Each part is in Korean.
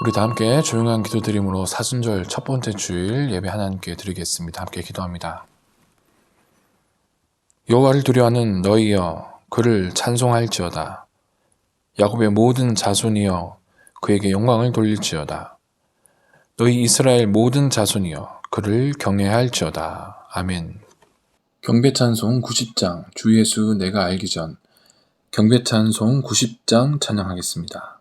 우리 다 함께 조용한 기도드림으로 사순절 첫 번째 주일 예배 하나님께 드리겠습니다. 함께 기도합니다. 여호와를 두려워하는 너희여 그를 찬송할지어다. 야곱의 모든 자손이여 그에게 영광을 돌릴지어다. 너희 이스라엘 모든 자손이여 그를 경외할지어다. 아멘. 경배찬송 90장 주 예수 내가 알기 전 경배찬송 90장 찬양하겠습니다.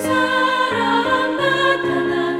사랑 나타나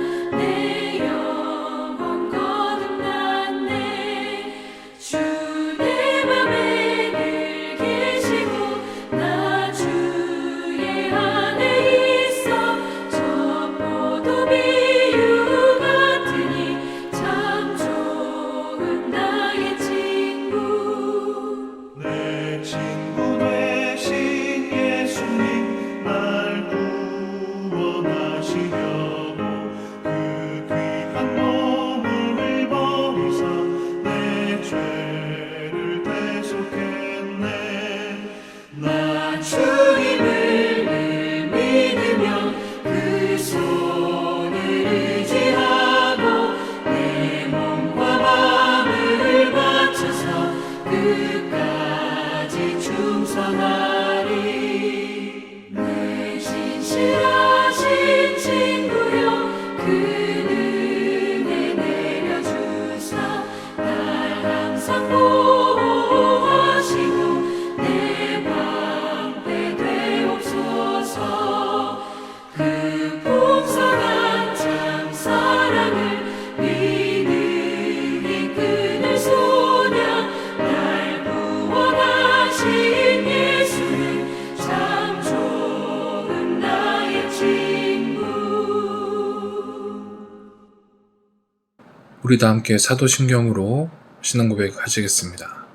우리 다 함께 사도신경으로 신앙고백 하시겠습니다.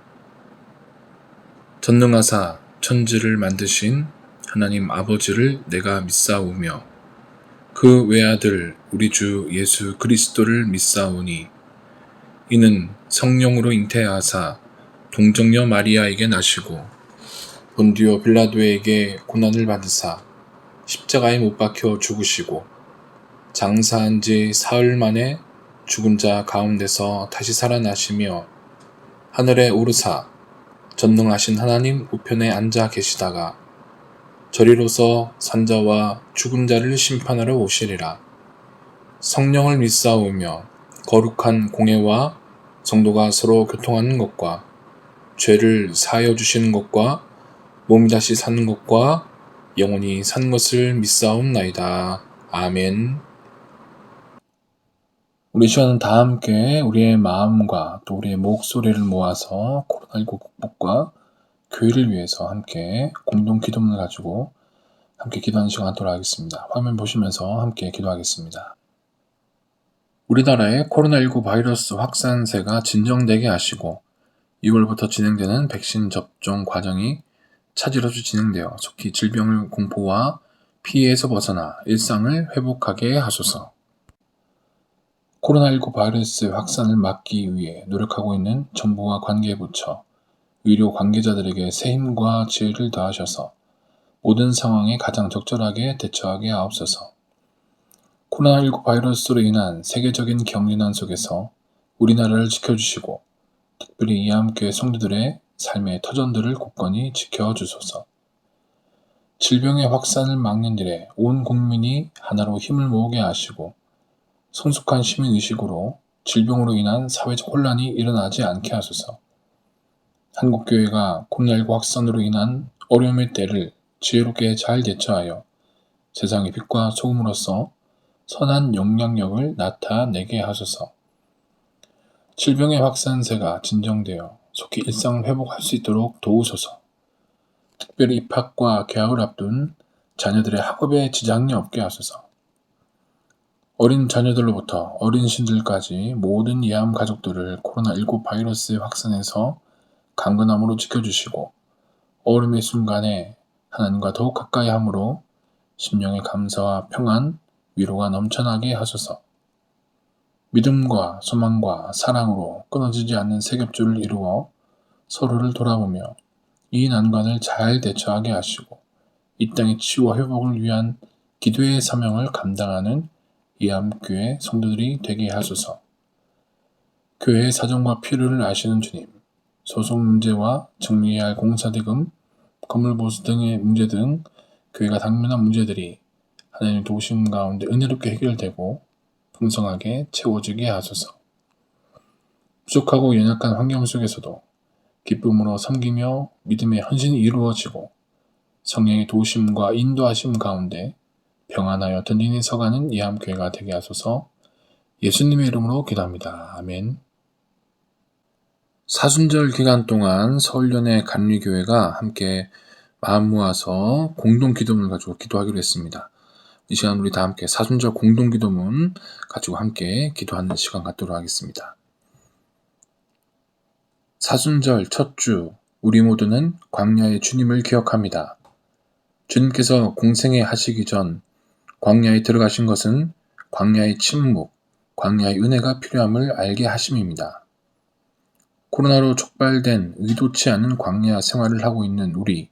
전능하사 천지를 만드신 하나님 아버지를 내가 믿사오며 그 외아들 우리 주 예수 그리스도를 믿사오니 이는 성령으로 잉태하사 동정녀 마리아에게 나시고 본디오 빌라도에게 고난을 받으사 십자가에 못 박혀 죽으시고 장사한 지 사흘 만에 죽은 자 가운데서 다시 살아나시며 하늘에 오르사 전능하신 하나님 우편에 앉아 계시다가 저리로서 산자와 죽은 자를 심판하러 오시리라. 성령을 믿사오며 거룩한 공회와 성도가 서로 교통하는 것과 죄를 사하여 주시는 것과 몸이 다시 사는 것과 영원히 사는 것을 믿사옵나이다. 아멘. 우리 시간은 다 함께 우리의 마음과 또 우리의 목소리를 모아서 코로나19 극복과 교회를 위해서 함께 공동 기도문을 가지고 함께 기도하는 시간 갖도록 하겠습니다. 화면 보시면서 함께 기도하겠습니다. 우리나라의 코로나19 바이러스 확산세가 진정되게 하시고 2월부터 진행되는 백신 접종 과정이 차질없이 진행되어 속히 질병 공포와 피해에서 벗어나 일상을 회복하게 하소서. 코로나19 바이러스 확산을 막기 위해 노력하고 있는 정부와 관계부처, 의료 관계자들에게 새 힘과 지혜를 더하셔서 모든 상황에 가장 적절하게 대처하게 하옵소서. 코로나19 바이러스로 인한 세계적인 경제난 속에서 우리나라를 지켜주시고 특별히 이함교회 성도들의 삶의 터전들을 굳건히 지켜주소서. 질병의 확산을 막는 일에 온 국민이 하나로 힘을 모으게 하시고 성숙한 시민의식으로 질병으로 인한 사회적 혼란이 일어나지 않게 하소서. 한국교회가 코로나19 확산으로 인한 어려움의 때를 지혜롭게 잘 대처하여 세상의 빛과 소금으로서 선한 영향력을 나타내게 하소서. 질병의 확산세가 진정되어 속히 일상을 회복할 수 있도록 도우소서. 특별히 입학과 개학을 앞둔 자녀들의 학업에 지장이 없게 하소서. 어린 자녀들로부터 어린신들까지 모든 예암 가족들을 코로나19 바이러스 확산에서 강건함으로 지켜주시고 어려움의 순간에 하나님과 더욱 가까이 함으로 심령의 감사와 평안, 위로가 넘쳐나게 하소서. 믿음과 소망과 사랑으로 끊어지지 않는 세겹줄을 이루어 서로를 돌아보며 이 난관을 잘 대처하게 하시고 이 땅의 치유와 회복을 위한 기도의 사명을 감당하는 이암교회 성도들이 되게 하소서. 교회의 사정과 필요를 아시는 주님, 소송 문제와 정리해야 할 공사대금, 건물 보수 등의 문제 등 교회가 당면한 문제들이 하나님의 도우심 가운데 은혜롭게 해결되고 풍성하게 채워지게 하소서. 부족하고 연약한 환경 속에서도 기쁨으로 섬기며 믿음의 헌신이 이루어지고 성령의 도우심과 인도하심 가운데 평안하여 든든히 서가는 이암교회가 되게 하소서. 예수님의 이름으로 기도합니다. 아멘. 사순절 기간 동안 서울연의 감리교회가 함께 마음 모아서 공동 기도문을 가지고 기도하기로 했습니다. 이 시간 우리 다 함께 사순절 공동 기도문 가지고 함께 기도하는 시간 갖도록 하겠습니다. 사순절 첫 주, 우리 모두는 광야의 주님을 기억합니다. 주님께서 공생애 하시기 전 광야에 들어가신 것은 광야의 침묵, 광야의 은혜가 필요함을 알게 하심입니다. 코로나로 촉발된 의도치 않은 광야 생활을 하고 있는 우리,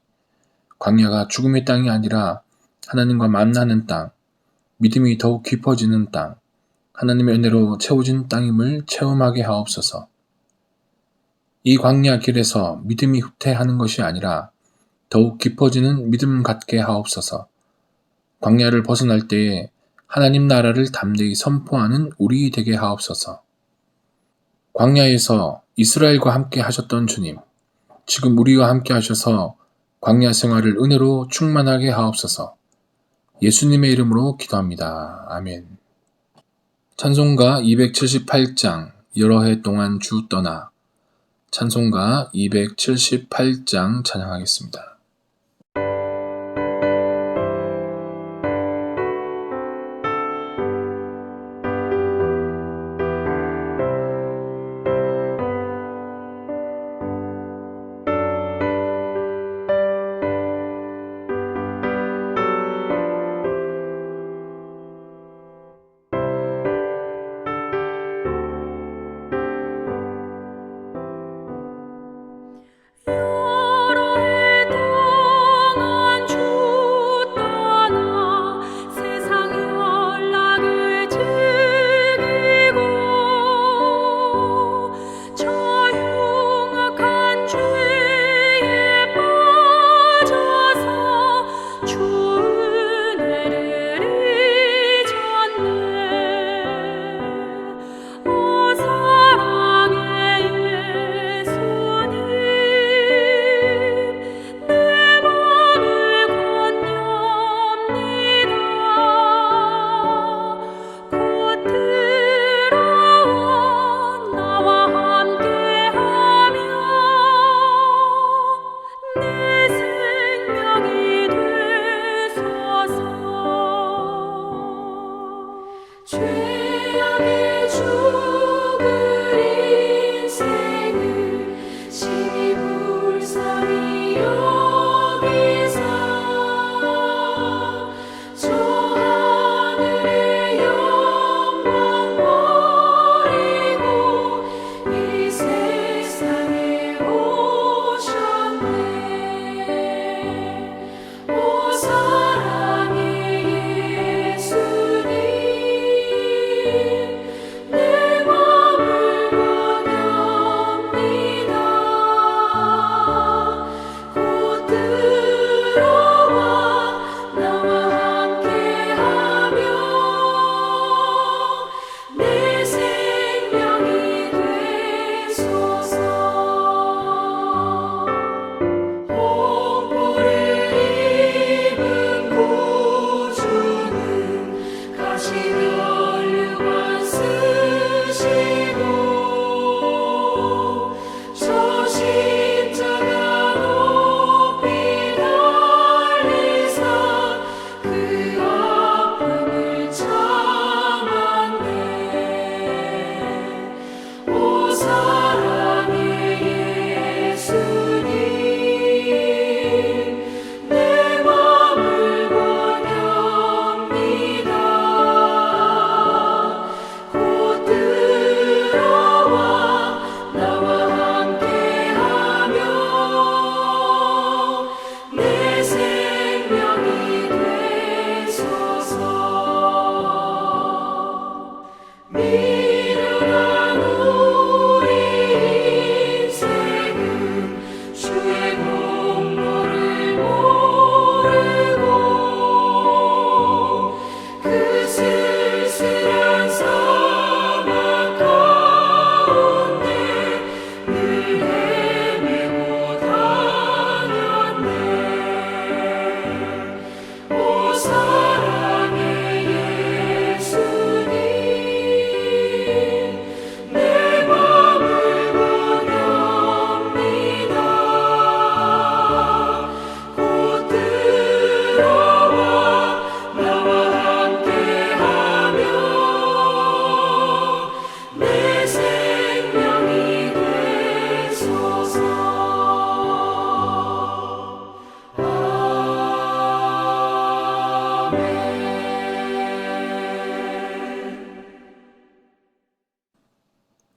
광야가 죽음의 땅이 아니라 하나님과 만나는 땅, 믿음이 더욱 깊어지는 땅, 하나님의 은혜로 채워진 땅임을 체험하게 하옵소서. 이 광야 길에서 믿음이 후퇴하는 것이 아니라 더욱 깊어지는 믿음 갖게 하옵소서. 광야를 벗어날 때에 하나님 나라를 담대히 선포하는 우리 되게 하옵소서. 광야에서 이스라엘과 함께 하셨던 주님, 지금 우리와 함께 하셔서 광야 생활을 은혜로 충만하게 하옵소서. 예수님의 이름으로 기도합니다. 아멘. 찬송가 278장 여러 해 동안 주 떠나. 찬송가 278장 찬양하겠습니다.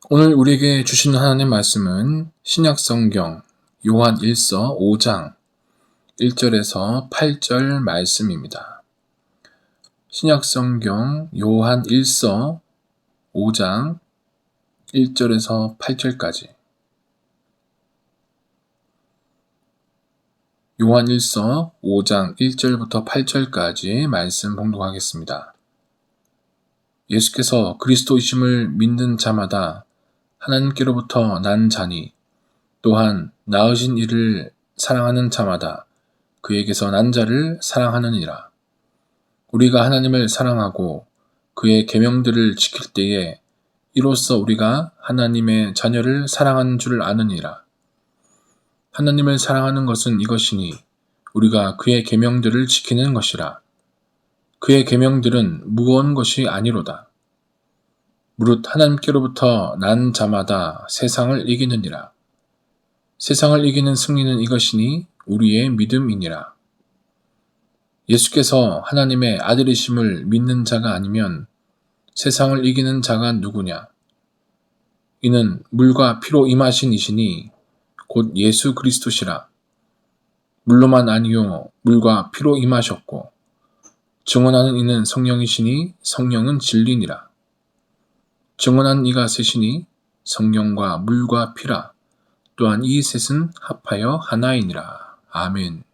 오늘 우리에게 주시는 하나님의 말씀은 신약성경 요한 1서 5장 1절에서 8절 말씀입니다. 신약성경 요한 1서 5장 1절에서 8절까지. 요한 1서 5장 1절부터 8절까지 말씀 봉독하겠습니다. 예수께서 그리스도이심을 믿는 자마다 하나님께로부터 난 자니 또한 낳으신 이를 사랑하는 자마다 그에게서 난 자를 사랑하느니라. 우리가 하나님을 사랑하고 그의 계명들을 지킬 때에 이로써 우리가 하나님의 자녀를 사랑하는 줄 아느니라. 하나님을 사랑하는 것은 이것이니 우리가 그의 계명들을 지키는 것이라. 그의 계명들은 무거운 것이 아니로다. 무릇 하나님께로부터 난 자마다 세상을 이기느니라. 세상을 이기는 승리는 이것이니 우리의 믿음이니라. 예수께서 하나님의 아들이심을 믿는 자가 아니면 세상을 이기는 자가 누구냐? 이는 물과 피로 임하신 이시니 곧 예수 그리스도시라. 물로만 아니요 물과 피로 임하셨고 증언하는 이는 성령이시니 성령은 진리니라. 증언한 이가 셋이니 성령과 물과 피라. 또한 이 셋은 합하여 하나이니라. 아멘.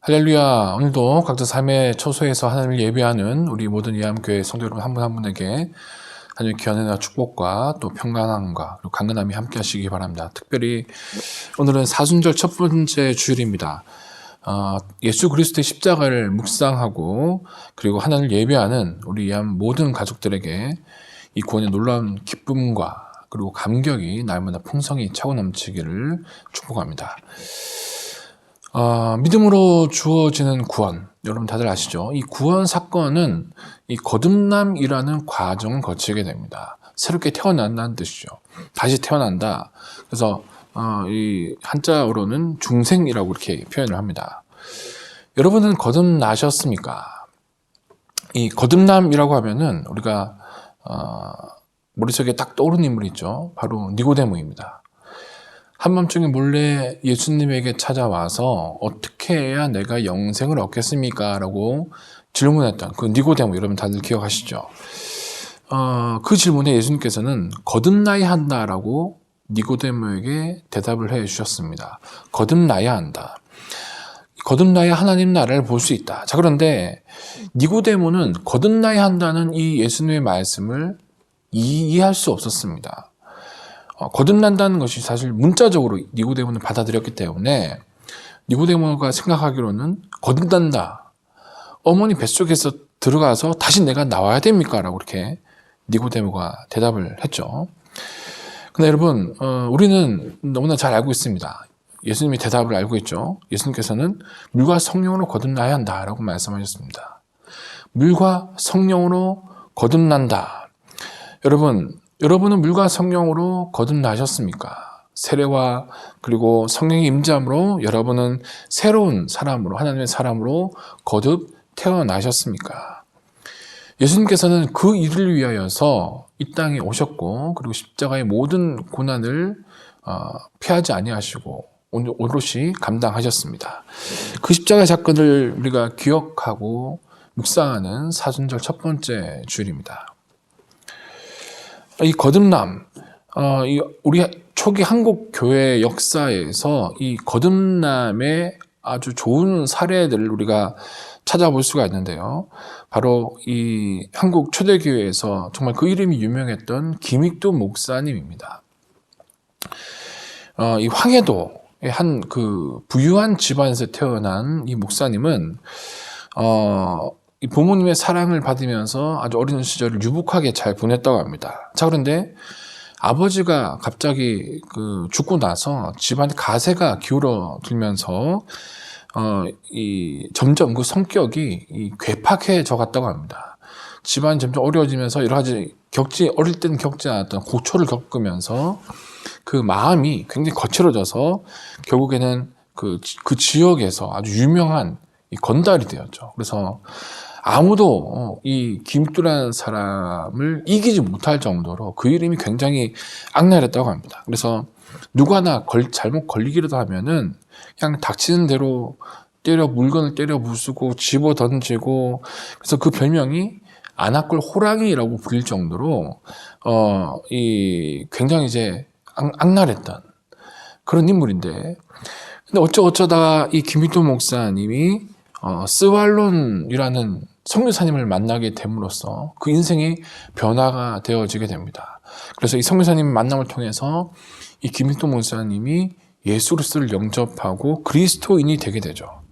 할렐루야. 오늘도 각자 삶의 처소에서 하나님을 예배하는 우리 모든 예암교회 성도 여러분 한 분 한 분에게 하나님의 귀한 은혜와 축복과 또 평강함과 그리고 강건함이 함께 하시기 바랍니다. 특별히 오늘은 사순절 첫 번째 주일입니다. 예수 그리스도의 십자가를 묵상하고 그리고 하나님을 예배하는 우리 예암 모든 가족들에게 이 구원의 놀라운 기쁨과 그리고 감격이 날마다 풍성히 차고 넘치기를 축복합니다. 믿음으로 주어지는 구원, 여러분 다들 아시죠? 이 구원 사건은 이 거듭남이라는 과정을 거치게 됩니다. 새롭게 태어난다는 뜻이죠. 다시 태어난다. 그래서 이 한자어로는 중생이라고 이렇게 표현을 합니다. 여러분은 거듭나셨습니까? 이 거듭남이라고 하면은 우리가 머릿속에 딱 떠오르는 인물이 있죠. 바로 니고데모입니다. 한밤중에 몰래 예수님에게 찾아와서 어떻게 해야 내가 영생을 얻겠습니까? 라고 질문했던 그 니고데모, 여러분 다들 기억하시죠? 그 질문에 예수님께서는 거듭나야 한다라고 니고데모에게 대답을 해 주셨습니다. 거듭나야 한다. 거듭나야 하나님 나라를 볼 수 있다. 자, 그런데 니고데모는 거듭나야 한다는 이 예수님의 말씀을 이해할 수 없었습니다. 거듭난다는 것이 사실 문자적으로 니고데모는 받아들였기 때문에 니고데모가 생각하기로는 거듭난다. 어머니 뱃속에서 들어가서 다시 내가 나와야 됩니까? 라고 이렇게 니고데모가 대답을 했죠. 근데 여러분, 우리는 너무나 잘 알고 있습니다. 예수님이 대답을 알고 있죠. 예수님께서는 물과 성령으로 거듭나야 한다라고 말씀하셨습니다. 물과 성령으로 거듭난다. 여러분은 물과 성령으로 거듭나셨습니까? 세례와 그리고 성령의 임재함으로 여러분은 새로운 사람으로, 하나님의 사람으로 거듭 태어나셨습니까? 예수님께서는 그 일을 위하여서 이 땅에 오셨고 그리고 십자가의 모든 고난을 피하지 아니하시고 오롯이 감당하셨습니다. 그 십자가의 사건을 우리가 기억하고 묵상하는 사순절 첫 번째 주일입니다. 이 거듭남, 우리 초기 한국 교회 역사에서 이 거듭남의 아주 좋은 사례들을 우리가 찾아볼 수가 있는데요. 바로 이 한국 초대교회에서 정말 그 이름이 유명했던 김익두 목사님입니다. 이 황해도의 한 그 부유한 집안에서 태어난 이 목사님은 이 부모님의 사랑을 받으면서 아주 어린 시절을 유복하게 잘 보냈다고 합니다. 자, 그런데 아버지가 갑자기 죽고 나서 집안에 가세가 기울어들면서 점점 그 성격이 괴팍해져 갔다고 합니다. 집안이 점점 어려워지면서 여러 가지 어릴 때는 겪지 않았던 고초를 겪으면서 그 마음이 굉장히 거칠어져서 결국에는 그 지역에서 아주 유명한 건달이 되었죠. 그래서 아무도 이 김뚜라는 사람을 이기지 못할 정도로 그 이름이 굉장히 악랄했다고 합니다. 그래서 누구 하나 잘못 걸리기라도 하면은 그냥 닥치는 대로 물건을 때려 부수고 집어 던지고, 그래서 그 별명이 안악골 호랑이라고 불릴 정도로 이 굉장히 이제 악랄했던 그런 인물인데, 근데 어쩌다가 이 김익도 목사님이 스왈론이라는 선교사님을 만나게 됨으로써 그 인생이 변화가 되어지게 됩니다. 그래서 이 선교사님 만남을 통해서 이 김익도 목사님이 예수 그리스도를 영접하고 그리스도인이 되게 되죠.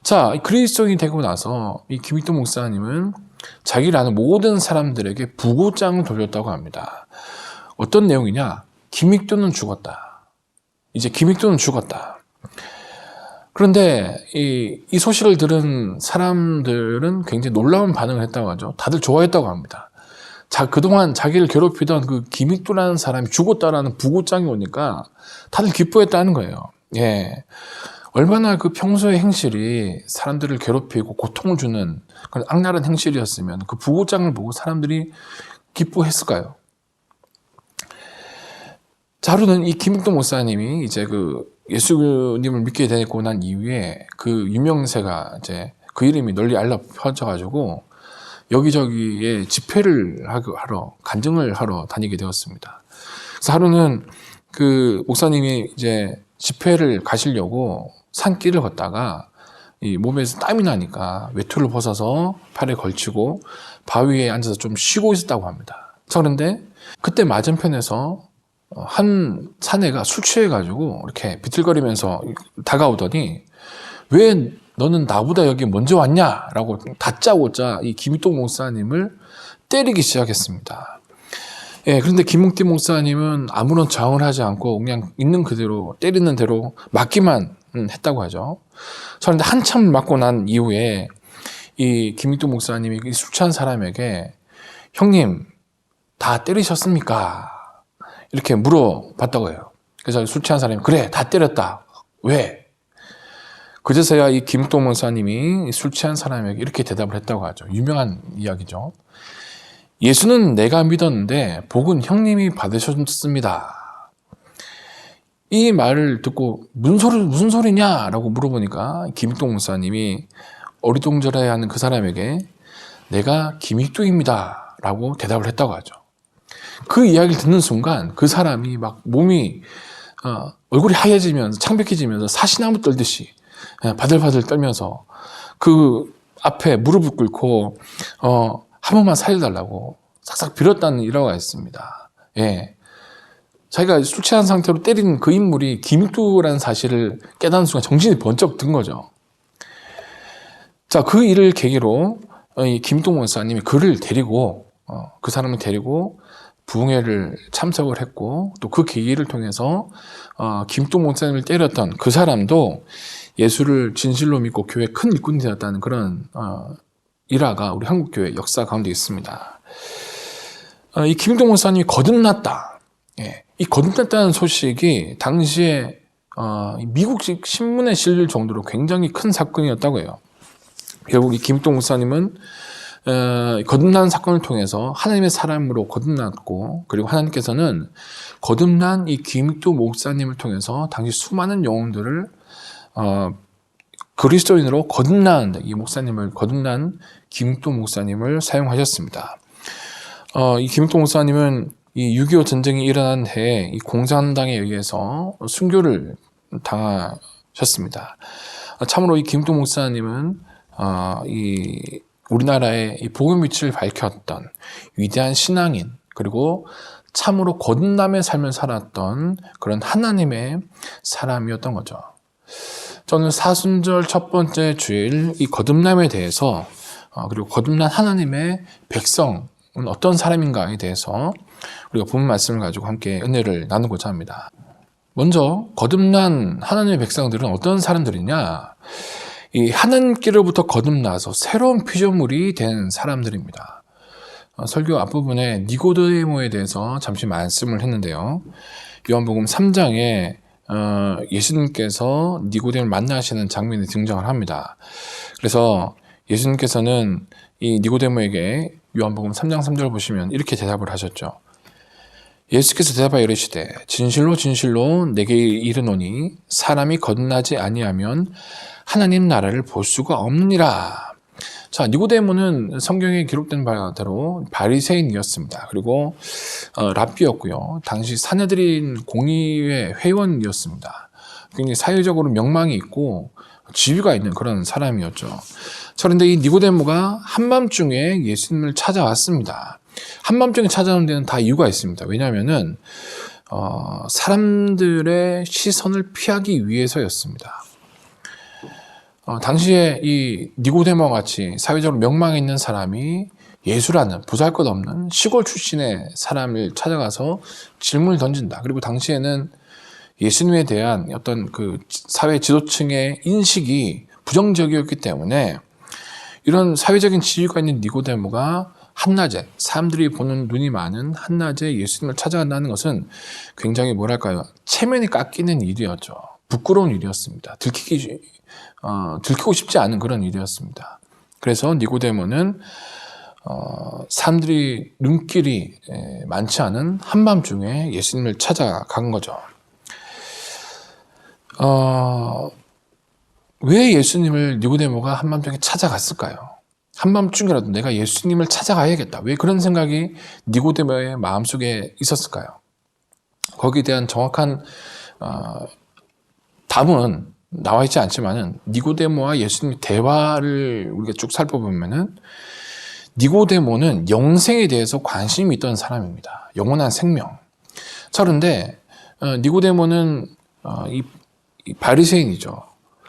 자, 그리스도인이 되고 나서 이 김익도 목사님은 자기를 아는 모든 사람들에게 부고장을 돌렸다고 합니다. 어떤 내용이냐? 김익도는 죽었다. 이제 김익도는 죽었다. 그런데 이 소식을 들은 사람들은 굉장히 놀라운 반응을 했다고 하죠. 다들 좋아했다고 합니다. 그동안 자기를 괴롭히던 그 김익도라는 사람이 죽었다라는 부고장이 오니까 다들 기뻐했다는 거예요. 예. 얼마나 그 평소의 행실이 사람들을 괴롭히고 고통을 주는 그런 악랄한 행실이었으면 그 부고장을 보고 사람들이 기뻐했을까요? 하루는 이 김익도 목사님이 이제 그 예수님을 믿게 되고 난 이후에 그 유명세가 이제 그 이름이 널리 알려 퍼져가지고 여기저기에 집회를 하러, 간증을 하러 다니게 되었습니다. 그래서 하루는 그 목사님이 이제 집회를 가시려고 산길을 걷다가 이 몸에서 땀이 나니까 외투를 벗어서 팔에 걸치고 바위에 앉아서 좀 쉬고 있었다고 합니다. 그런데 그때 맞은편에서 한 사내가 술 취해가지고 이렇게 비틀거리면서 다가오더니 왜 너는 나보다 여기 먼저 왔냐? 라고 다짜고짜 이 김익도 목사님을 때리기 시작했습니다. 예, 그런데 김익도 목사님은 아무런 저항을 하지 않고 그냥 있는 그대로 때리는 대로 맞기만 했다고 하죠. 그런데 한참 맞고 난 이후에 이 김익도 목사님이 술 취한 사람에게 형님 다 때리셨습니까? 이렇게 물어봤다고 해요. 그래서 술 취한 사람이 그래 다 때렸다. 왜? 그제서야 이 김익도 목사님이 술 취한 사람에게 이렇게 대답을 했다고 하죠. 유명한 이야기죠. 예수는 내가 믿었는데 복은 형님이 받으셨습니다. 이 말을 듣고 무슨 소리냐? 라고 물어보니까 김익도 목사님이 어리둥절해하는 그 사람에게 내가 김익도입니다. 라고 대답을 했다고 하죠. 그 이야기를 듣는 순간 그 사람이 막 몸이 얼굴이 하얘지면서 창백해지면서 사시나무 떨듯이 바들바들 떨면서 그 앞에 무릎을 꿇고 한 번만 살려달라고 싹싹 빌었다는 일화가 있습니다. 예. 자기가 술 취한 상태로 때린 그 인물이 김익도라는 사실을 깨닫는 순간 정신이 번쩍 든 거죠. 자, 그 일을 계기로 이 김익도 목사님이 그를 데리고 그 사람을 데리고 부흥회를 참석을 했고 또 그 계기를 통해서 김익도 목사님을 때렸던 그 사람도 예수를 진실로 믿고 교회 큰 일꾼이 되었다는 그런 일화가 우리 한국교회 역사 가운데 있습니다. 이 김익도 목사님이 거듭났다. 예, 이 거듭났다는 소식이 당시에 미국식 신문에 실릴 정도로 굉장히 큰 사건이었다고 해요. 결국 이 김익도 목사님은 거듭난 사건을 통해서 하나님의 사람으로 거듭났고, 그리고 하나님께서는 거듭난 이 김익도 목사님을 통해서 당시 수많은 영혼들을 그리스도인으로 거듭난 이 목사님을, 거듭난 김익도 목사님을 사용하셨습니다. 이 김익도 목사님은 이 6.25 전쟁이 일어난 해에 이 공산당에 의해서 순교를 당하셨습니다. 참으로 이 김익도 목사님은 이 우리나라의 이 복음 위치를 밝혔던 위대한 신앙인, 그리고 참으로 거듭남의 삶을 살았던 그런 하나님의 사람이었던 거죠. 저는 사순절 첫 번째 주일 이 거듭남에 대해서 그리고 거듭난 하나님의 백성은 어떤 사람인가에 대해서 우리가 본문 말씀을 가지고 함께 은혜를 나누고자 합니다. 먼저 거듭난 하나님의 백성들은 어떤 사람들이냐? 이 하나님께로부터 거듭나서 새로운 피조물이 된 사람들입니다. 설교 앞부분에 니고데모에 대해서 잠시 말씀을 했는데요. 요한복음 3장에 예수님께서 니고데모를 만나시는 장면이 등장을 합니다. 그래서 예수님께서는 이 니고데모에게 요한복음 3장 3절 보시면 이렇게 대답을 하셨죠. 예수께서 대답하여 이르시되 진실로 진실로 내게 이르노니 사람이 거듭나지 아니하면 하나님 나라를 볼 수가 없느니라. 자, 니고데모는 성경에 기록된 바대로 바리새인이었습니다. 그리고 랍비였고요. 당시 사내들인 공의회 회원이었습니다. 굉장히 사회적으로 명망이 있고 지위가 있는 그런 사람이었죠. 그런데 이 니고데모가 한밤중에 예수님을 찾아왔습니다. 한밤중에 찾아오는 데는 다 이유가 있습니다. 왜냐하면은 사람들의 시선을 피하기 위해서였습니다. 당시에 이 니고데모와 같이 사회적으로 명망이 있는 사람이 예수라는 보잘것없는 시골 출신의 사람을 찾아가서 질문을 던진다. 그리고 당시에는 예수님에 대한 어떤 그 사회 지도층의 인식이 부정적이었기 때문에 이런 사회적인 지위가 있는 니고데모가 한낮에 사람들이 보는 눈이 많은 한낮에 예수님을 찾아간다는 것은 굉장히 뭐랄까요, 체면이 깎이는 일이었죠. 부끄러운 일이었습니다. 들키고 싶지 않은 그런 일이었습니다. 그래서 니고데모는 사람들이 눈길이 많지 않은 한밤중에 예수님을 찾아간 거죠. 왜 예수님을 니고데모가 한밤중에 찾아갔을까요? 한밤중이라도 내가 예수님을 찾아가야겠다. 왜 그런 생각이 니고데모의 마음속에 있었을까요? 거기에 대한 정확한 답은 나와 있지 않지만은 니고데모와 예수님의 대화를 우리가 쭉 살펴보면은 니고데모는 영생에 대해서 관심이 있던 사람입니다. 영원한 생명. 그런데 니고데모는 이 바리새인이죠.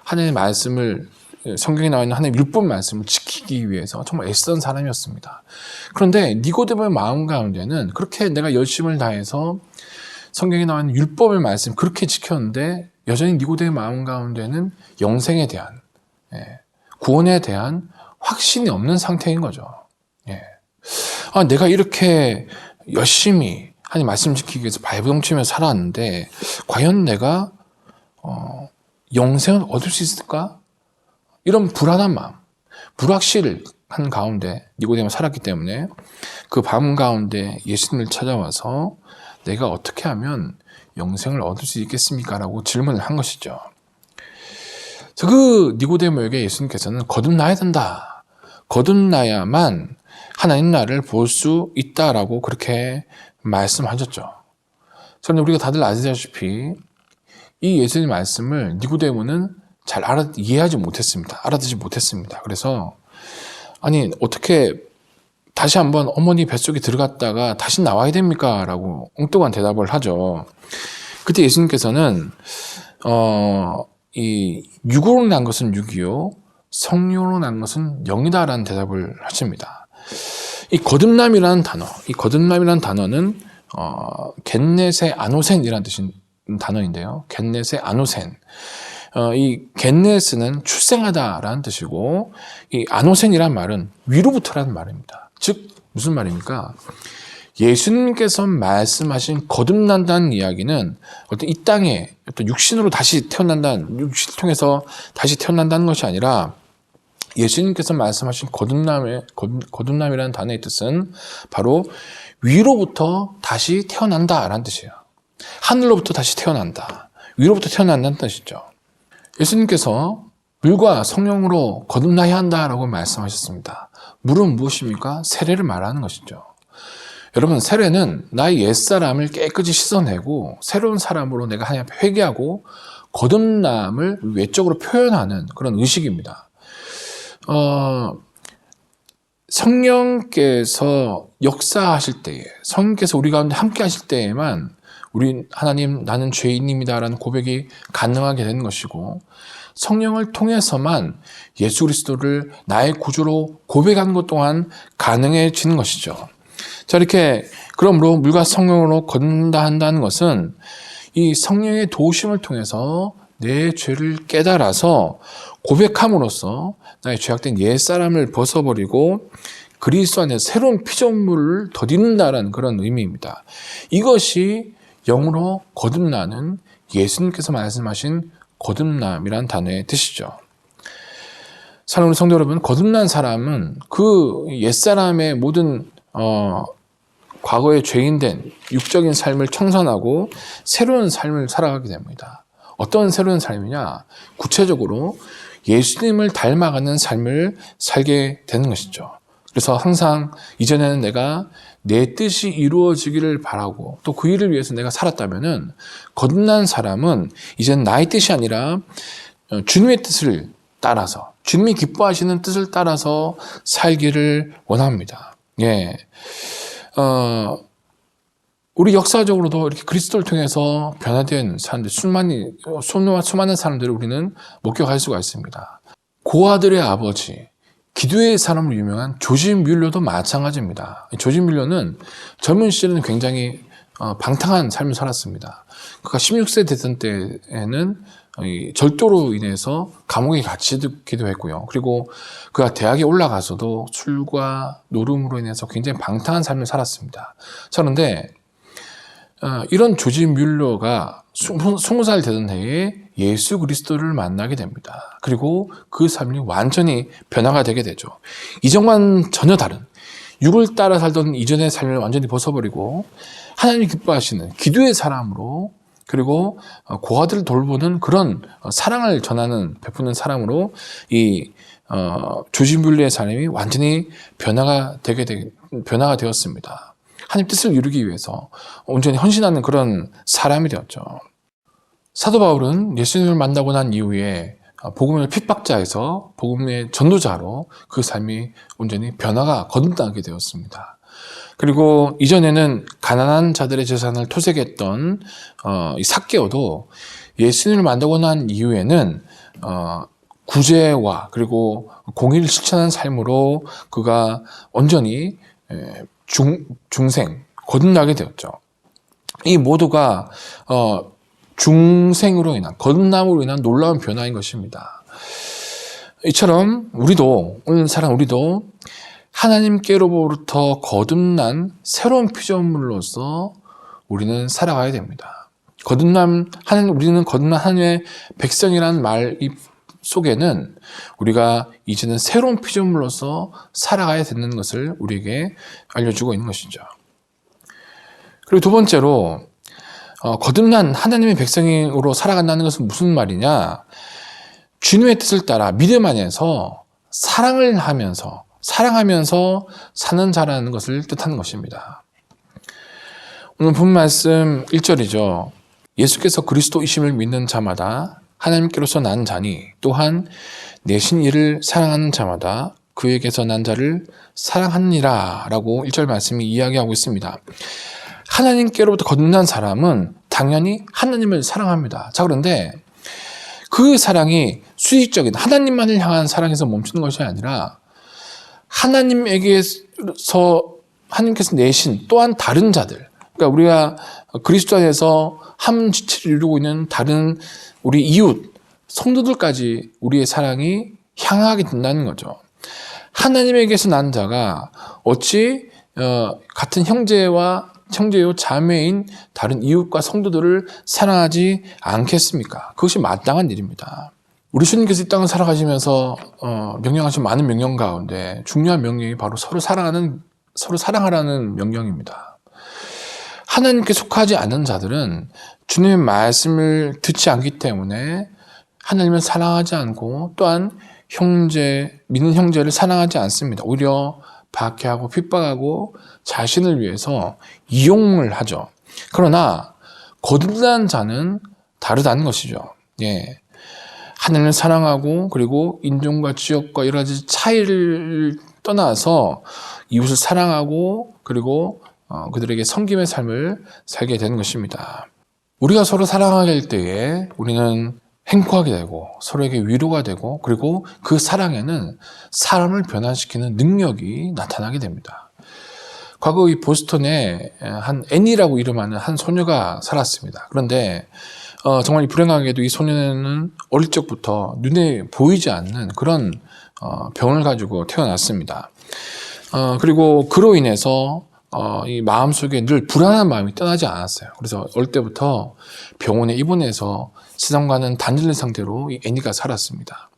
하나님의 말씀을, 성경에 나와 있는 하나님의 율법 말씀을 지키기 위해서 정말 애쓰던 사람이었습니다. 그런데 니고데모의 마음 가운데는 그렇게 내가 열심을 다해서 성경에 나와 있는 율법의 말씀 그렇게 지켰는데 여전히 니고데모의 마음 가운데는 영생에 대한, 구원에 대한 확신이 없는 상태인 거죠. 내가 이렇게 열심히 하나님 말씀 지키기 위해서 발버둥치며 살았는데 과연 내가 영생을 얻을 수 있을까? 이런 불안한 마음, 불확실한 가운데 니고데모가 살았기 때문에 그 밤 가운데 예수님을 찾아와서 내가 어떻게 하면 영생을 얻을 수 있겠습니까? 라고 질문을 한 것이죠. 그 니고데모에게 예수님께서는 거듭나야 된다. 거듭나야만 하나님 나라를 볼 수 있다라고 그렇게 말씀하셨죠. 그런데 우리가 다들 아시다시피 이 예수님 말씀을 니고데모는 잘 이해하지 못했습니다. 알아듣지 못했습니다. 그래서 아니 어떻게 다시 한번 어머니 뱃속에 들어갔다가 다시 나와야 됩니까? 라고 엉뚱한 대답을 하죠. 그때 예수님께서는 이 육으로 난 것은 육이요 성령으로 난 것은 영이다 라는 대답을 하십니다. 이 거듭남이라는 단어는 겟넷의 아노센이라는 뜻인 단어인데요. 겟넷의 아노센. 이 겟넷은 출생하다라는 뜻이고 이 아노센이란 말은 위로부터라는 말입니다. 즉 무슨 말입니까? 예수님께서 말씀하신 거듭난다는 이야기는 어떤 이 땅에 어떤 육신으로 다시 태어난다는, 육신을 통해서 다시 태어난다는 것이 아니라 예수님께서 말씀하신 거듭남이라는 단어의 뜻은 바로 위로부터 다시 태어난다라는 뜻이에요. 하늘로부터 다시 태어난다. 위로부터 태어난다는 뜻이죠. 예수님께서 물과 성령으로 거듭나야 한다라고 말씀하셨습니다. 물은 무엇입니까? 세례를 말하는 것이죠. 여러분, 세례는 나의 옛사람을 깨끗이 씻어내고 새로운 사람으로 내가 하나님 앞에 회개하고 거듭남을 외적으로 표현하는 그런 의식입니다. 성령께서 역사하실 때에, 성령께서 우리 가운데 함께 하실 때에만 우리 하나님 나는 죄인입니다라는 고백이 가능하게 되는 것이고 성령을 통해서만 예수 그리스도를 나의 구주로 고백하는 것 또한 가능해지는 것이죠. 자, 이렇게 그러므로 물과 성령으로 거듭난다 한다는 것은 이 성령의 도우심을 통해서 내 죄를 깨달아서 고백함으로써 나의 죄악된 옛사람을 벗어버리고 그리스도 안에 새로운 피조물을 덧입는다라는 그런 의미입니다. 이것이 영으로 거듭나는 예수님께서 말씀하신 거듭남이란 단어의 뜻이죠. 사랑하는 성도 여러분, 거듭난 사람은 그 옛사람의 모든 과거의 죄인된 육적인 삶을 청산하고 새로운 삶을 살아가게 됩니다. 어떤 새로운 삶이냐? 구체적으로 예수님을 닮아가는 삶을 살게 되는 것이죠. 그래서 항상 이전에는 내가 내 뜻이 이루어지기를 바라고 또 그 일을 위해서 내가 살았다면은, 거듭난 사람은 이제는 나의 뜻이 아니라 주님의 뜻을 따라서, 주님이 기뻐하시는 뜻을 따라서 살기를 원합니다. 예. 우리 역사적으로도 이렇게 그리스도를 통해서 변화된 사람들, 수많은 사람들을 우리는 목격할 수가 있습니다. 고아들의 아버지, 기도의 사람으로 유명한 조지 뮬러도 마찬가지입니다. 조지 뮬러는 젊은 시절에는 굉장히 방탕한 삶을 살았습니다. 그가 16세 됐던 때에는 절도로 인해서 감옥에 갇히기도 했고요. 그리고 그가 대학에 올라가서도 술과 노름으로 인해서 굉장히 방탕한 삶을 살았습니다. 그런데 이런 조지 뮬러가 20살 되던 해에 예수 그리스도를 만나게 됩니다. 그리고 그 삶이 완전히 변화가 되게 되죠. 이전과는 전혀 다른, 육을 따라 살던 이전의 삶을 완전히 벗어버리고 하나님이 기뻐하시는 기도의 사람으로, 그리고 고아들을 돌보는 그런 사랑을 베푸는 사람으로 이 조지 뮬러의 삶이 완전히 변화가 되었습니다. 하나님 뜻을 이루기 위해서 온전히 헌신하는 그런 사람이 되었죠. 사도 바울은 예수님을 만나고 난 이후에 복음의 핍박자에서 복음의 전도자로 그 삶이 온전히 거듭나게 되었습니다. 그리고 이전에는 가난한 자들의 재산을 토색했던 이 삭개오도 예수님을 만나고 난 이후에는 구제와 그리고 공의를 실천하는 삶으로 그가 온전히 중생, 거듭나게 되었죠. 이 모두가 중생으로 인한, 거듭남으로 인한 놀라운 변화인 것입니다. 이처럼 오늘 살아온 우리도 하나님께로부터 거듭난 새로운 피조물로서 우리는 살아가야 됩니다. 우리는 거듭난 하나님의 백성이라는 말 속에는 우리가 이제는 새로운 피조물로서 살아가야 되는 것을 우리에게 알려주고 있는 것이죠. 그리고 두 번째로, 거듭난 하나님의 백성으로 살아간다는 것은 무슨 말이냐? 주님의 뜻을 따라 믿음 안에서 사랑하면서 사는 자라는 것을 뜻하는 것입니다. 오늘 본 말씀 1절이죠. 예수께서 그리스도이심을 믿는 자마다 하나님께로서 난 자니 또한 내신 이를 사랑하는 자마다 그에게서 난 자를 사랑하느니라 라고 1절 말씀이 이야기하고 있습니다. 하나님께로부터 거듭난 사람은 당연히 하나님을 사랑합니다. 자, 그런데 그 사랑이 수직적인 하나님만을 향한 사랑에서 멈추는 것이 아니라 하나님께서 내신 또한 다른 자들, 그러니까 우리가 그리스도 안에서 한 지체를 이루고 있는 다른 우리 이웃, 성도들까지 우리의 사랑이 향하게 된다는 거죠. 하나님에게서 난 자가 어찌 같은 형제요 자매인 다른 이웃과 성도들을 사랑하지 않겠습니까? 그것이 마땅한 일입니다. 우리 주님께서 이 땅을 살아가시면서 명령하신 많은 명령 가운데 중요한 명령이 바로 서로 사랑하라는 명령입니다. 하나님께 속하지 않는 자들은 주님의 말씀을 듣지 않기 때문에 하나님을 사랑하지 않고 또한 믿는 형제를 사랑하지 않습니다. 오히려 박해하고 핍박하고 자신을 위해서 이용을 하죠. 그러나 거듭난 자는 다르다는 것이죠. 예. 하나님을 사랑하고 그리고 인종과 지역과 여러 가지 차이를 떠나서 이웃을 사랑하고 그리고 그들에게 섬김의 삶을 살게 되는 것입니다. 우리가 서로 사랑하게 될 때에 우리는 행복하게 되고 서로에게 위로가 되고 그리고 그 사랑에는 사람을 변화시키는 능력이 나타나게 됩니다. 과거 이 보스턴에 한 애니라고 이름하는 한 소녀가 살았습니다. 그런데 정말 불행하게도 이 소녀는 어릴 적부터 눈에 보이지 않는 그런 병을 가지고 태어났습니다. 그리고 그로 인해서 이 마음속에 늘 불안한 마음이 떠나지 않았어요. 그래서 어릴 때부터 병원에 입원해서 세상과는 단절된 상태로 이 애니가 살았습니다.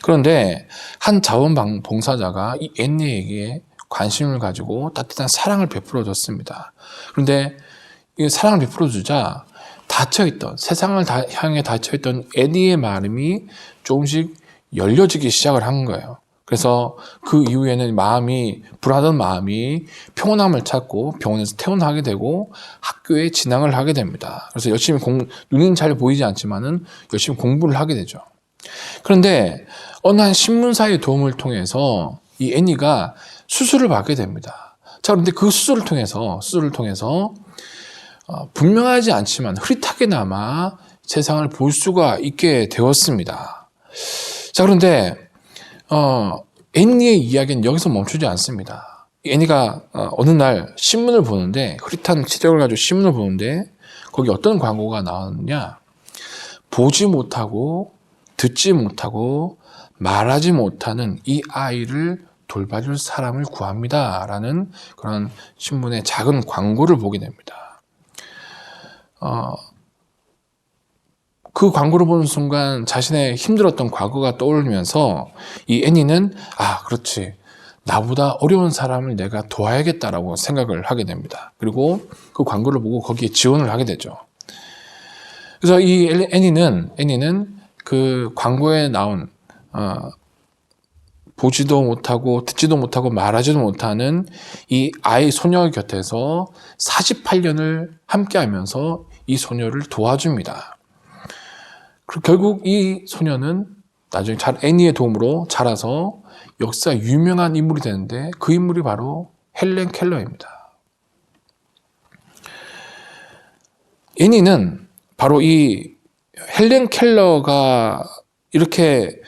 그런데 한 자원봉사자가 이 애니에게 관심을 가지고 따뜻한 사랑을 베풀어 줬습니다. 그런데 이 사랑을 베풀어 주자 세상을 향해 닫혀있던 애니의 마음이 조금씩 열려지기 시작을 한 거예요. 그래서 그 이후에는 불안한 마음이 평온함을 찾고 병원에서 퇴원하게 되고 학교에 진학을 하게 됩니다. 그래서 열심히 눈은 잘 보이지 않지만은 열심히 공부를 하게 되죠. 그런데 어느 한 신문사의 도움을 통해서 이 애니가 수술을 받게 됩니다. 자, 그런데 그 수술을 통해서 분명하지 않지만 흐릿하게나마 세상을 볼 수가 있게 되었습니다. 자, 그런데 애니의 이야기는 여기서 멈추지 않습니다. 애니가 어느 날 신문을 보는데, 흐릿한 시력을 가지고 신문을 보는데 거기 어떤 광고가 나왔느냐, 보지 못하고 듣지 못하고 말하지 못하는 이 아이를 돌봐줄 사람을 구합니다 라는 그런 신문의 작은 광고를 보게 됩니다. 그 광고를 보는 순간 자신의 힘들었던 과거가 떠오르면서 이 애니는 그렇지, 나보다 어려운 사람을 내가 도와야겠다라고 생각을 하게 됩니다. 그리고 그 광고를 보고 거기에 지원을 하게 되죠. 그래서 이 애니는 그 광고에 나온 보지도 못하고 듣지도 못하고 말하지도 못하는 이 아이 소녀 곁에서 48년을 함께하면서 이 소녀를 도와줍니다. 그리고 결국 이 소녀는 나중에 애니의 도움으로 자라서 역사 유명한 인물이 되는데, 그 인물이 바로 헬렌 켈러입니다. 애니는 바로 이 헬렌 켈러가 이렇게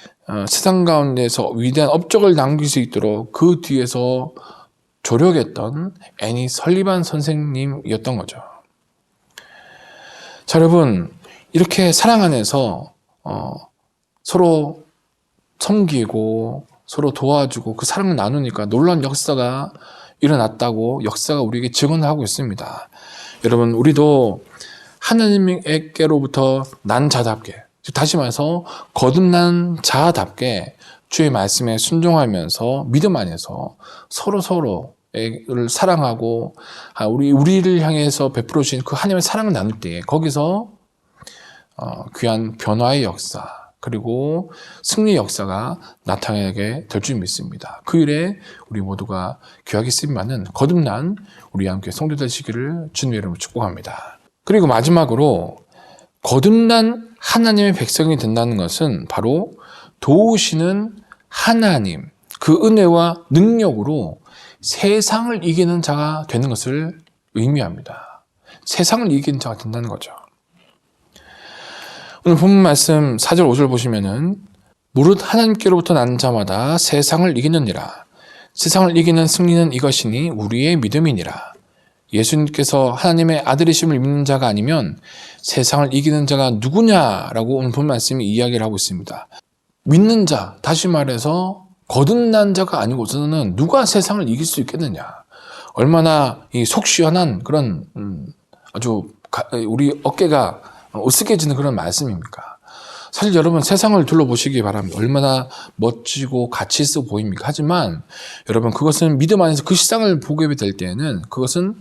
세상 가운데서 위대한 업적을 남길 수 있도록 그 뒤에서 조력했던 애니 설리반 선생님이었던 거죠. 자, 여러분, 이렇게 사랑 안에서 서로 섬기고 서로 도와주고 그 사랑을 나누니까 놀라운 역사가 일어났다고 역사가 우리에게 증언하고 있습니다. 여러분, 우리도 하나님께로부터 난 자답게, 다시 말해서 거듭난 자답게 주의 말씀에 순종하면서 믿음 안에서 서로를 사랑하고 우리를 향해서 베풀어 주신 그 하나님의 사랑을 나눌 때에 거기서 귀한 변화의 역사, 그리고 승리의 역사가 나타나게 될 줄 믿습니다. 그 일에 우리 모두가 귀하게 쓰임받는 거듭난 우리 함께 성도 되시기를 주님의 이름으로 축복합니다. 그리고 마지막으로 거듭난 하나님의 백성이 된다는 것은 바로 도우시는 하나님, 그 은혜와 능력으로 세상을 이기는 자가 되는 것을 의미합니다. 세상을 이기는 자가 된다는 거죠. 오늘 본문 말씀 4절 5절 보시면은 무릇 하나님께로부터 난 자마다 세상을 이기느니라. 세상을 이기는 승리는 이것이니 우리의 믿음이니라. 예수님께서 하나님의 아들이심을 믿는 자가 아니면 세상을 이기는 자가 누구냐라고 오늘 본 말씀이 이야기를 하고 있습니다. 믿는 자, 다시 말해서 거듭난 자가 아니고서는 누가 세상을 이길 수 있겠느냐. 얼마나 이 속 시원한 그런 아주 우리 어깨가 으쓱해지는 그런 말씀입니까? 사실 여러분, 세상을 둘러보시기 바랍니다. 얼마나 멋지고 가치 있어 보입니까? 하지만 여러분, 그것은 믿음 안에서 그 세상을 보게 될 때에는 그것은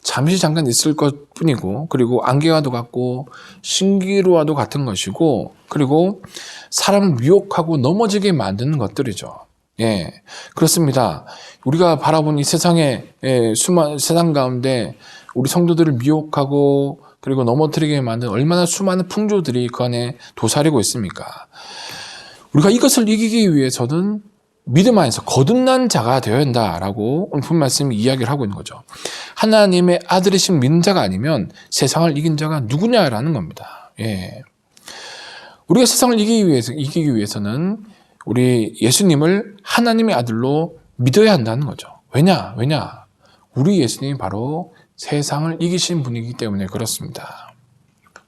잠시 잠깐 있을 것 뿐이고, 그리고 안개와도 같고 신기루와도 같은 것이고, 그리고 사람을 미혹하고 넘어지게 만드는 것들이죠. 예, 그렇습니다. 우리가 바라본 이 세상의 세상 가운데 우리 성도들을 미혹하고 그리고 넘어뜨리게 만든 얼마나 수많은 풍조들이 그 안에 도사리고 있습니까? 우리가 이것을 이기기 위해서는 믿음 안에서 거듭난 자가 되어야 한다라고 오늘 본 말씀이 이야기를 하고 있는 거죠. 하나님의 아들이신 믿는 자가 아니면 세상을 이긴 자가 누구냐라는 겁니다. 예. 우리가 세상을 이기기 위해서는 우리 예수님을 하나님의 아들로 믿어야 한다는 거죠. 왜냐? 우리 예수님이 바로 세상을 이기신 분이기 때문에 그렇습니다.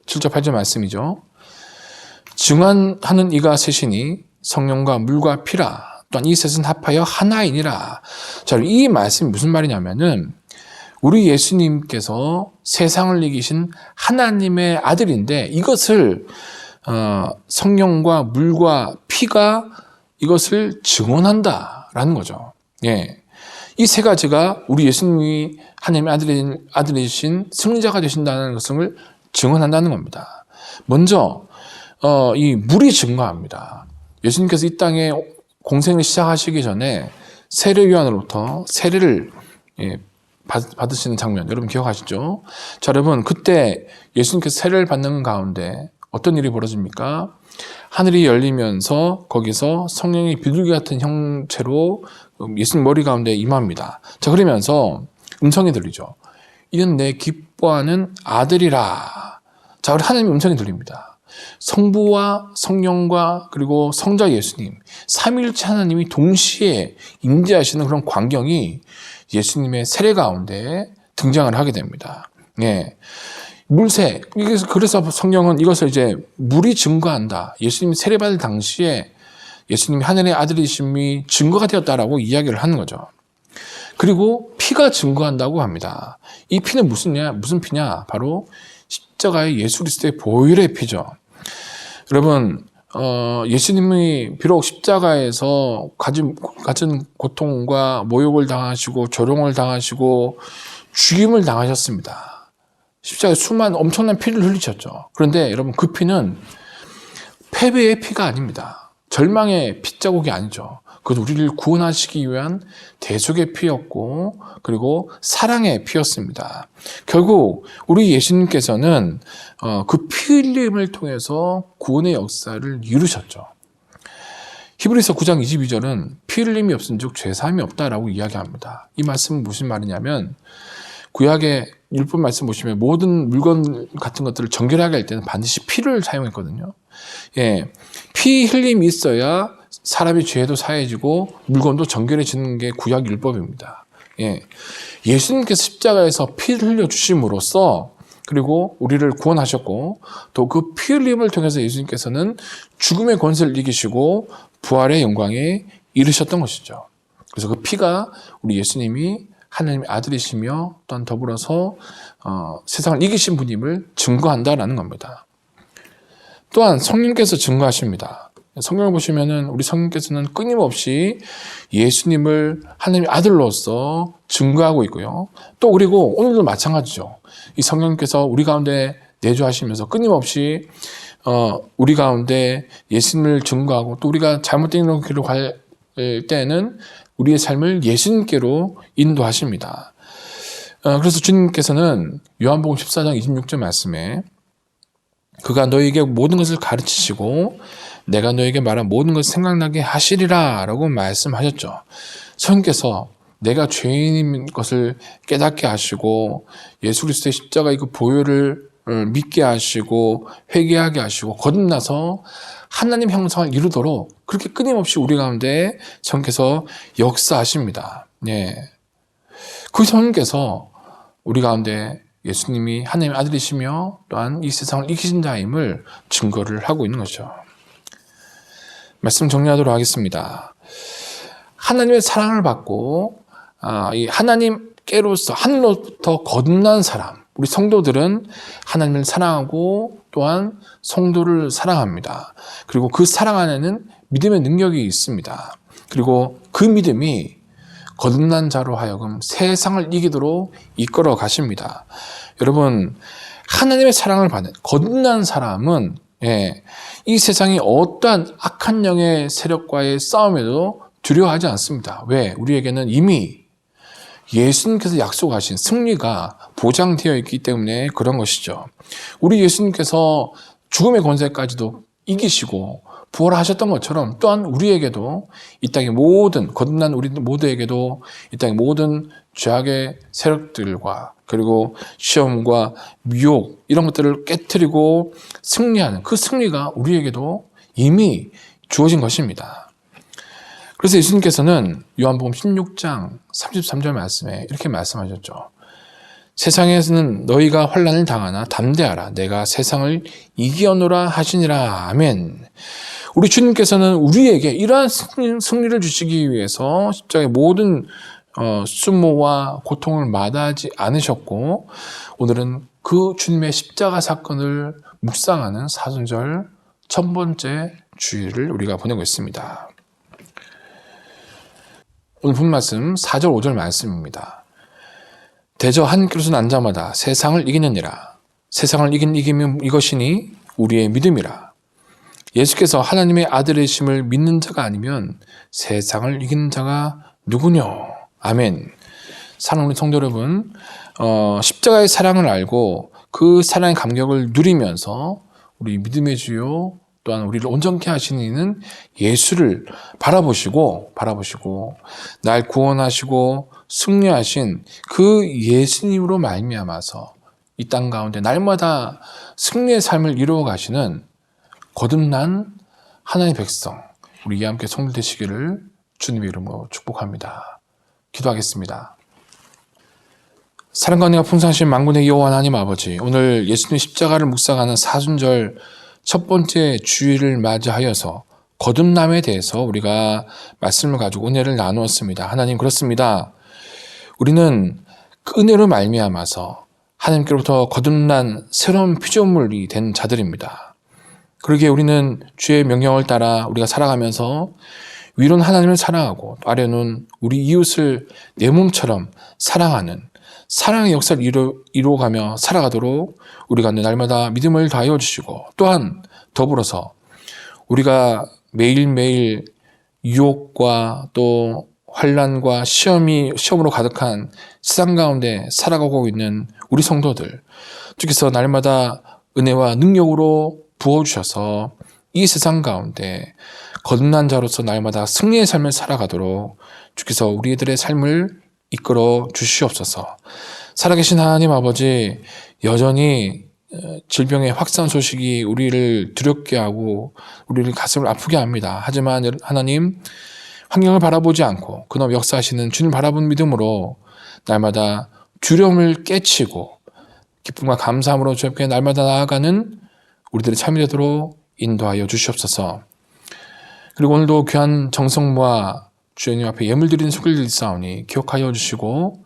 7절 8절 말씀이죠. 증언하는 이가 셋이니 성령과 물과 피라. 또한 이 셋은 합하여 하나이니라. 자, 이 말씀이 무슨 말이냐면은 우리 예수님께서 세상을 이기신 하나님의 아들인데, 이것을 성령과 물과 피가 이것을 증언한다라는 거죠. 예. 이 세 가지가 우리 예수님이 하나님의 아들이신 승리자가 되신다는 것을 증언한다는 겁니다. 먼저 이 물이 증거합니다. 예수님께서 이 땅에 공생을 시작하시기 전에 세례요한으로부터 세례를 받으시는 장면 여러분 기억하시죠? 자, 여러분 그때 예수님께서 세례를 받는 가운데 어떤 일이 벌어집니까? 하늘이 열리면서 거기서 성령이 비둘기 같은 형체로 예수님 머리 가운데 임합니다. 자, 그러면서 음성이 들리죠. 이는 내 기뻐하는 아들이라. 자, 우리 하나님의 음성이 들립니다. 성부와 성령과 그리고 성자 예수님, 삼위일체 하나님이 동시에 임재하시는 그런 광경이 예수님의 세례 가운데 등장을 하게 됩니다. 예. 물새. 그래서 성경은 이것을 이제 물이 증거한다. 예수님이 세례받을 당시에 예수님이 하늘의 아들이심이 증거가 되었다라고 이야기를 하는 거죠. 그리고 피가 증거한다고 합니다. 이 피는 무슨 피냐? 바로 십자가의 예수 그리스도의 보혈의 피죠. 여러분, 예수님이 비록 십자가에서 가진 고통과 모욕을 당하시고 조롱을 당하시고 죽임을 당하셨습니다. 십자가에 수많은 엄청난 피를 흘리셨죠. 그런데 여러분 그 피는 패배의 피가 아닙니다. 절망의 핏자국이 아니죠. 그것은 우리를 구원하시기 위한 대속의 피였고 그리고 사랑의 피였습니다. 결국 우리 예수님께서는 그 피 흘림을 통해서 구원의 역사를 이루셨죠. 히브리서 9장 22절은 피 흘림이 없은즉 죄사함이 없다라고 이야기합니다. 이 말씀은 무슨 말이냐면 구약의 율법 말씀 보시면 모든 물건 같은 것들을 정결하게 할 때는 반드시 피를 사용했거든요. 예, 피 흘림이 있어야 사람이 죄도 사해지고 물건도 정결해지는 게 구약 율법입니다. 예, 예수님께서 십자가에서 피를 흘려주심으로써 그리고 우리를 구원하셨고 또 그 피 흘림을 통해서 예수님께서는 죽음의 권세를 이기시고 부활의 영광에 이르셨던 것이죠. 그래서 그 피가 우리 예수님이 하나님의 아들이시며 또한 더불어서 세상을 이기신 분임을 증거한다라는 겁니다. 또한 성령께서 증거하십니다. 성경을 보시면은 우리 성령께서는 끊임없이 예수님을 하나님의 아들로서 증거하고 있고요. 또 그리고 오늘도 마찬가지죠. 이 성령께서 우리 가운데 내주하시면서 끊임없이 우리 가운데 예수님을 증거하고 또 우리가 잘못된 길로 갈 때에는 우리의 삶을 예수님께로 인도하십니다. 그래서 주님께서는 요한복음 14장 26절 말씀에 그가 너에게 모든 것을 가르치시고 내가 너에게 말한 모든 것을 생각나게 하시리라 라고 말씀하셨죠. 성령께서 내가 죄인인 것을 깨닫게 하시고 예수 그리스도의 십자가의 그 보혈을 믿게 하시고 회개하게 하시고 거듭나서 하나님 형상을 이루도록 그렇게 끊임없이 우리 가운데 성령께서 역사하십니다. 예. 그 성령께서 우리 가운데 예수님이 하나님의 아들이시며 또한 이 세상을 이기신 자임을 증거를 하고 있는 것이죠. 말씀 정리하도록 하겠습니다. 하나님의 사랑을 받고 이 하나님께로서 하늘로부터 거듭난 사람, 우리 성도들은 하나님을 사랑하고 또한 성도를 사랑합니다. 그리고 그 사랑 안에는 믿음의 능력이 있습니다. 그리고 그 믿음이 거듭난 자로 하여금 세상을 이기도록 이끌어 가십니다. 여러분, 하나님의 사랑을 받는 거듭난 사람은 이 세상의 어떠한 악한 영의 세력과의 싸움에도 두려워하지 않습니다. 왜? 우리에게는 이미 예수님께서 약속하신 승리가 보장되어 있기 때문에 그런 것이죠. 우리 예수님께서 죽음의 권세까지도 이기시고 부활하셨던 것처럼 또한 우리에게도 이 땅의 모든 거듭난 우리 모두에게도 이 땅의 모든 죄악의 세력들과 그리고 시험과 미혹 이런 것들을 깨트리고 승리하는 그 승리가 우리에게도 이미 주어진 것입니다. 그래서 예수님께서는 요한복음 16장 33절 말씀에 이렇게 말씀하셨죠. 세상에서는 너희가 환난을 당하나 담대하라. 내가 세상을 이기었노라 하시니라. 아멘. 우리 주님께서는 우리에게 이러한 승리를 주시기 위해서 십자가의 모든 수모와 고통을 마다하지 않으셨고 오늘은 그 주님의 십자가 사건을 묵상하는 사순절 첫 번째 주일을 우리가 보내고 있습니다. 오늘 본 말씀 4절 5절 말씀입니다. 대저 하늘께로서 난 자마다 세상을 이기느니라. 세상을 이긴 이김이 이것이니 우리의 믿음이라. 예수께서 하나님의 아들이심을 믿는 자가 아니면 세상을 이기는 자가 누구뇨? 아멘. 사랑하는 성도 여러분, 십자가의 사랑을 알고 그 사랑의 감격을 누리면서 우리 믿음의 주요 또한 우리를 온전케 하시는 이는 예수를 바라보시고 날 구원하시고 승리하신 그 예수님으로 말미암아서 이 땅 가운데 날마다 승리의 삶을 이루어 가시는 거듭난 하나님의 백성, 우리 함께 성도되시기를 주님의 이름으로 축복합니다. 기도하겠습니다. 사랑과 은혜가 풍성하신 만군의 여호와 하나님 아버지, 오늘 예수님의 십자가를 묵상하는 사순절 첫 번째 주일을 맞이하여서 거듭남에 대해서 우리가 말씀을 가지고 은혜를 나누었습니다. 하나님, 그렇습니다. 우리는 그 은혜로 말미암아서 하나님께로부터 거듭난 새로운 피조물이 된 자들입니다. 그러기에 우리는 주의 명령을 따라 우리가 살아가면서 위로는 하나님을 사랑하고 아래는 우리 이웃을 내 몸처럼 사랑하는 사랑의 역사를 이루어가며 살아가도록 우리가 날마다 믿음을 다하여 주시고, 또한 더불어서 우리가 매일매일 유혹과 또 환난과 시험으로 가득한 세상 가운데 살아가고 있는 우리 성도들, 주께서 날마다 은혜와 능력으로 부어주셔서 이 세상 가운데 거듭난 자로서 날마다 승리의 삶을 살아가도록 주께서 우리들의 삶을 이끌어 주시옵소서. 살아계신 하나님 아버지, 여전히 질병의 확산 소식이 우리를 두렵게 하고 우리를 가슴을 아프게 합니다. 하지만 하나님, 환경을 바라보지 않고 그놈 역사하시는 주님 바라본 믿음으로 날마다 두려움을 깨치고 기쁨과 감사함으로 주 앞에 날마다 나아가는 우리들의 삶이 되도록 인도하여 주시옵소서. 그리고 오늘도 귀한 정성모아 주님 앞에 예물 드리는 손길들 싸우니 기억하여 주시고,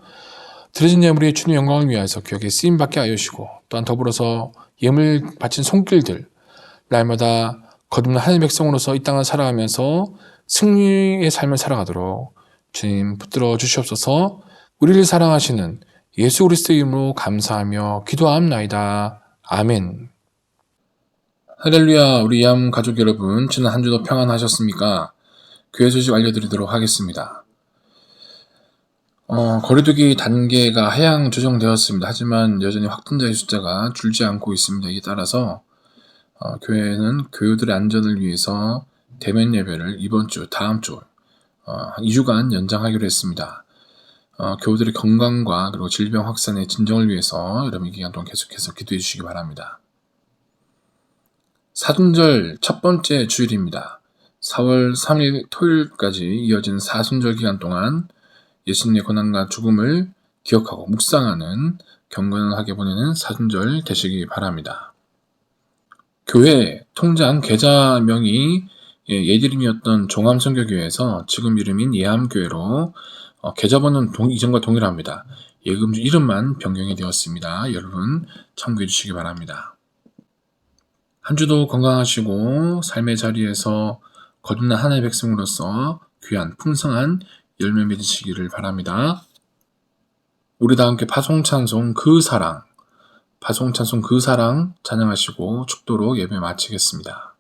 드려진 예물이 주님 영광을 위하여서 귀하게 쓰임받게 하여 주시고, 또한 더불어서 예물 바친 손길들 날마다 거듭난 하나님의 백성으로서 이 땅을 살아가면서 승리의 삶을 살아가도록 주님 붙들어 주시옵소서. 우리를 사랑하시는 예수 그리스도의 이름으로 감사하며 기도하옵나이다. 아멘. 할렐루야. 우리 이암 가족 여러분, 지난 한 주도 평안하셨습니까? 교회 소식 알려드리도록 하겠습니다. 거리두기 단계가 하향 조정되었습니다. 하지만 여전히 확진자의 숫자가 줄지 않고 있습니다. 이에 따라서 교회는 교우들의 안전을 위해서 대면 예배를 이번 주, 다음 주 2주간 연장하기로 했습니다. 교우들의 건강과 그리고 질병 확산의 진정을 위해서 여러분 이 기간 동안 계속해서 기도해 주시기 바랍니다. 사순절 첫 번째 주일입니다. 4월 3일 토요일까지 이어진 사순절 기간 동안 예수님의 고난과 죽음을 기억하고 묵상하는 경건하게 보내는 사순절 되시기 바랍니다. 교회 통장 계좌명이 예드림이었던 종암선교교회에서 지금 이름인 예암교회로 계좌번호는 이전과 동일합니다. 예금주 이름만 변경이 되었습니다. 여러분 참고해 주시기 바랍니다. 한 주도 건강하시고 삶의 자리에서 거듭난 하나님의 백성으로서 귀한 풍성한 열매 맺으시기를 바랍니다. 우리 다 함께 파송찬송 그 사랑 찬양하시고 축도로 예배 마치겠습니다.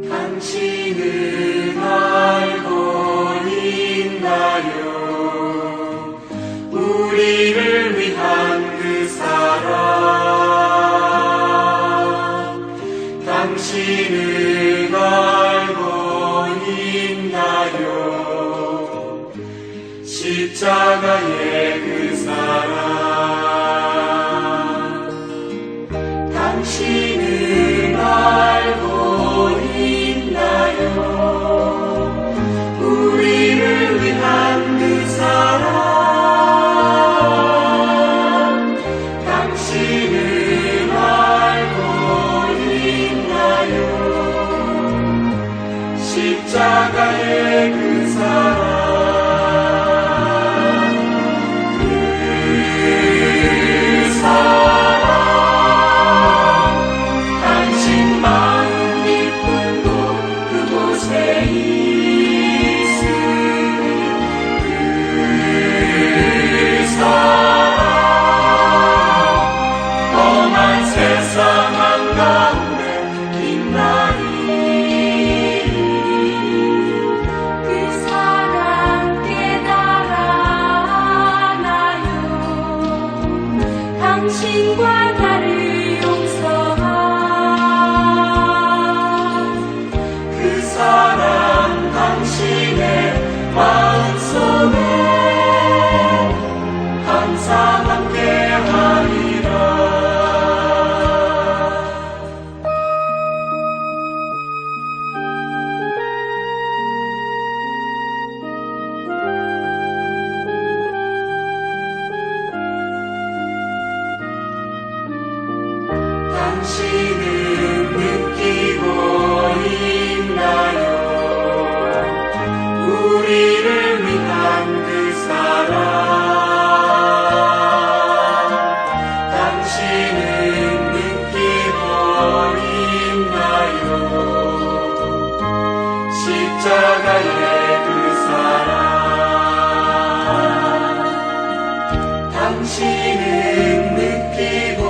당신은 알고 있나요? 우리를 위한 그 사랑. 당신은 알고 있나요? 십자가의 그 사랑. 당신은 알고 우리를 위한 그 사랑. 당신은 알고 있나요? 당신과 나를 용서하 그 사랑 당신의 마음속에 항상 함께하리라. 당신은 느끼고 있나요? 우리를 위한 그 사랑. 당신은 느끼고 있나요? 십자가의 그 사랑. 당신은 느끼고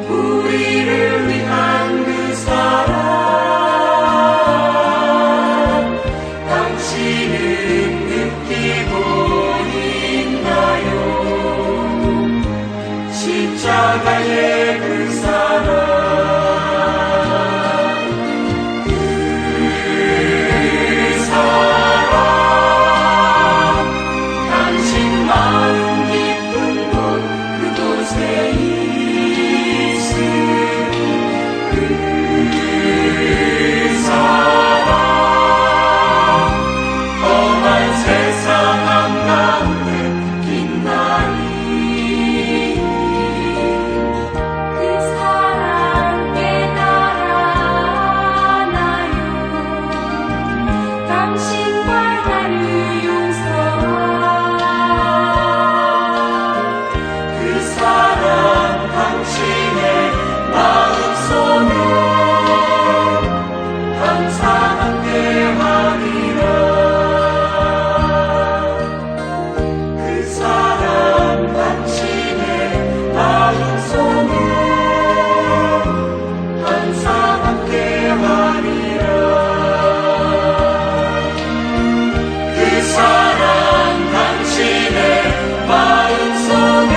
우리를 위한 그 사랑. 당신은 느끼고 있나요? 십자가의 그 사랑. 그 사랑. 당신 마음 깊은 곳 그곳에 그 사랑 험한 세상 한가운데 빛나리. 그 사랑 깨달아나요 당신과 나를 용서하 그 사랑 당신의 마음속에 항상 함께하리라. 그 사랑 당신의 마음속에 항상 함께하리라. 그 사랑 당신의 마음속에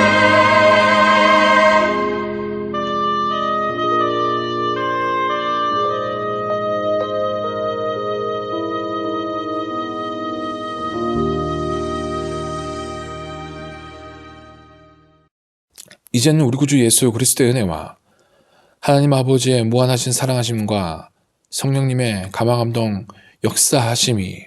이제는 우리 구주 예수 그리스도의 은혜와 하나님 아버지의 무한하신 사랑하심과 성령님의 감화감동 역사하심이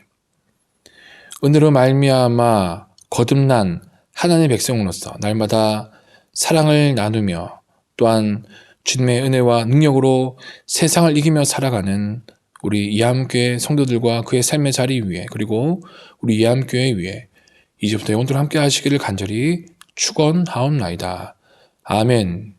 은혜로 말미암아 거듭난 하나님의 백성으로서 날마다 사랑을 나누며 또한 주님의 은혜와 능력으로 세상을 이기며 살아가는 우리 이암교회 성도들과 그의 삶의 자리 위에 그리고 우리 이암교회 위에 이제부터 영원토록 함께 하시기를 간절히 축원하옵나이다. 아멘.